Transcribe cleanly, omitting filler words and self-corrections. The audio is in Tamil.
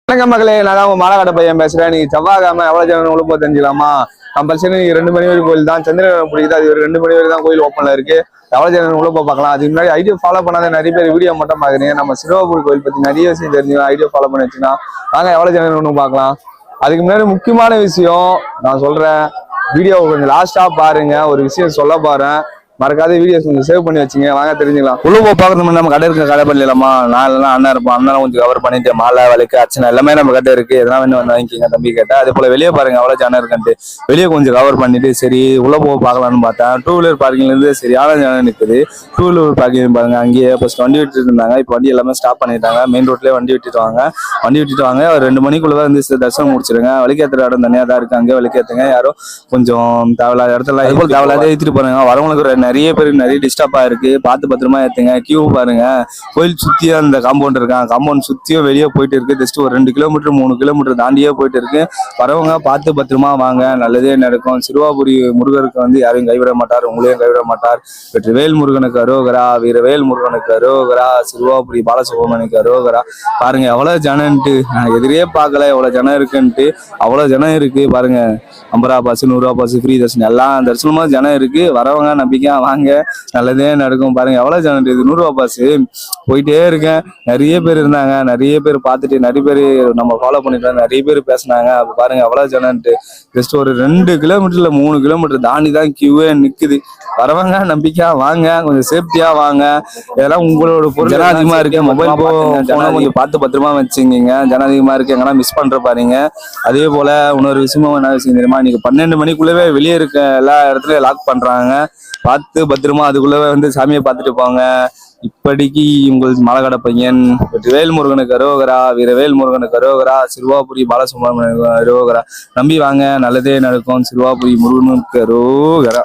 வணக்கம் மகளே, நான் உங்க மாலக்காட பையன் பேசுறேன். நீங்க செவ்வாய்க்கிழமை எவ்வளவு ஜனம் உள்ள போய் தெரிஞ்சுக்கலாமா? கம்பல்சரி 2 மணி வரைக்கும் கோயில் தான். சந்திரன் பிடிக்குது, அது ஒரு 2 மணி வரைக்கும் தான் கோயில் ஓப்பன்ல இருக்கு. எவ்வளவு ஜனம் உள்ள போய் பார்க்கலாம். அதுக்கு முன்னாடி ஐடியா ஃபாலோ பண்ணாத நிறைய பேர் வீடியோ மட்டும் பாக்குறீங்க. நம்ம சிறுவாபுரி கோயில் பத்தி நிறைய விஷயம் தெரிஞ்சுக்கலாம். ஐடியா ஃபாலோ பண்ணி வச்சுன்னா வாங்க எவ்வளவு ஜனம் ஒண்ணு பார்க்கலாம். அதுக்கு முன்னாடி முக்கியமான விஷயம் நான் சொல்றேன், வீடியோ கொஞ்சம் லாஸ்டா பாருங்க. ஒரு விஷயம் சொல்ல போறேன், மறக்காத வீடியோஸ் கொஞ்சம் சேவ் பண்ணி வச்சுங்க. வாங்க தெரிஞ்சுக்கலாம். உள்ள போய் பார்க்கறது நம்ம கடை இருக்க கடை பண்ணிடலாமா? நான் இல்லைனா அண்ணா இருப்போம். அண்ணன் கொஞ்சம் கவர் பண்ணிட்டு மாலை வலைக்கு அச்சனை எல்லாமே நம்ம கடை இருக்கு. எதனா வேணும் வந்து வாங்கிக்கிங்க தம்பி கேட்டேன். அதே போல வெளியே பாருங்க எவ்வளவு ஜனம் இருக்குன்ட்டு. வெளியே கொஞ்சம் கவர் பண்ணிட்டு சரி உள்ள போய் பார்க்கலாம்னு பார்த்தேன். 2 வீலர் பார்க்கிங்ல இருந்து சரியான ஜனம் நிற்குது. 2 வீலர் பார்க்கிங் பாருங்க, அங்கேயே ஃபர்ஸ்ட் வண்டி விட்டுட்டு இருந்தாங்க. இப்போ வண்டி எல்லாமே ஸ்டாப் பண்ணிட்டாங்க. மெயின் ரோட்லயே வண்டி விட்டுட்டு வாங்க. ஒரு 2 மணிக்குள்ளதான் வந்து தரிசனம் முடிச்சிருங்க. வலிக்கேற்றுற இடம் தனியா தான் இருக்கு, அங்கே வலிக்கேற்றுங்க. யாரும் கொஞ்சம் தேவையில்லாத இடத்துல இது போல தேவையில்லாத ஏற்றிட்டு போறாங்க. வரவங்களுக்கு நிறைய பேர் நிறைய டிஸ்டர்பா இருக்கு, பார்த்து பத்திரமா ஏத்துங்க. கியூ பாருங்க, கோயில் சுத்தியா அந்த காம்பவுண்ட் இருக்கான். காம்பவுண்ட் சுத்தியும் வெளியே போயிட்டு இருக்கு. ஜஸ்ட் ஒரு 2 கிலோமீட்டர் 3 கிலோமீட்டர் தாண்டியே போயிட்டு இருக்கு. வரவங்க பார்த்து பத்திரமா வாங்க, நல்லதே நடக்கும். சிறுவாபுரி முருகருக்கு வந்து யாரையும் கைவிட மாட்டார், உங்களையும் கைவிட மாட்டார். வெற்றிவேல் முருகனுக்கு அரோகரா, வீரவேல் முருகனுக்கு அரோகரா, சிறுவாபுரி பாலசுப்ரமணியனுக்கு அரோகரா. பாருங்க எவ்வளவு ஜனன்ட்டு, நான் எதிரே பார்க்கல எவ்வளவு ஜனம் இருக்குன்ட்டு. அவ்வளவு ஜனம் இருக்கு பாருங்க. 50 ரூபா பாஸ், 100 ரூபா பாஸ், ஃப்ரீ தர்ஷன் எல்லா தரிசனமா ஜனம் இருக்கு. வரவங்க நம்பிக்கையா வாங்க, நல்லதே நடக்கும். பாருங்க எவ்வளவு ஜனம் இருக்குது. 100 ரூபா பாஸ் போயிட்டே இருக்கேன். நிறைய பேர் இருந்தாங்க, நிறைய பேர் பார்த்துட்டு நிறைய பேர் நம்ம ஃபாலோ பண்ணிட்டு நிறைய பேர் பேசினாங்க. அப்ப பாருங்க எவ்வளவு ஜனன்ட்டு. ஜஸ்ட் ஒரு 2 கிலோமீட்டர்ல 3 கிலோமீட்டர் தாண்டி தான் கியூவே நிக்குது. வரவங்க நம்பிக்கையா வாங்க, கொஞ்சம் சேஃப்டியா வாங்க. இதெல்லாம் உங்களோட பொருள் ஜனம் அதிகமா இருக்கு. மொபைல் போன கொஞ்சம் பார்த்து பத்திரமா வச்சுங்க. ஜனம் அதிகமா இருக்கு, எங்கன்னா மிஸ் பண்ற பாருங்க. அதே போல இன்னொரு விஷயமும் என்ன விஷயம் தெரியுமா, இன்னைக்கு 12 மணிக்குள்ளவே வெளியே இருக்க எல்லா இடத்துலயும் லாக் பண்றாங்க. பார்த்து பத்திரமா அதுக்குள்ளவே வந்து சாமியை பார்த்துட்டு போங்க. இப்படிக்கு உங்கள் மாலக்காட பையன் வெற்றிவேல் முருகனுக்கு அரோகரா, வீரவேல் முருகனுக்கு அரோகரா, சிறுவாபுரி பாலசுப்ரமணியனுக்கு அரோகரா. நம்பி வாங்க, நல்லதே நடக்கும். சிறுவாபுரி முருகனுக்கு அரோகரா.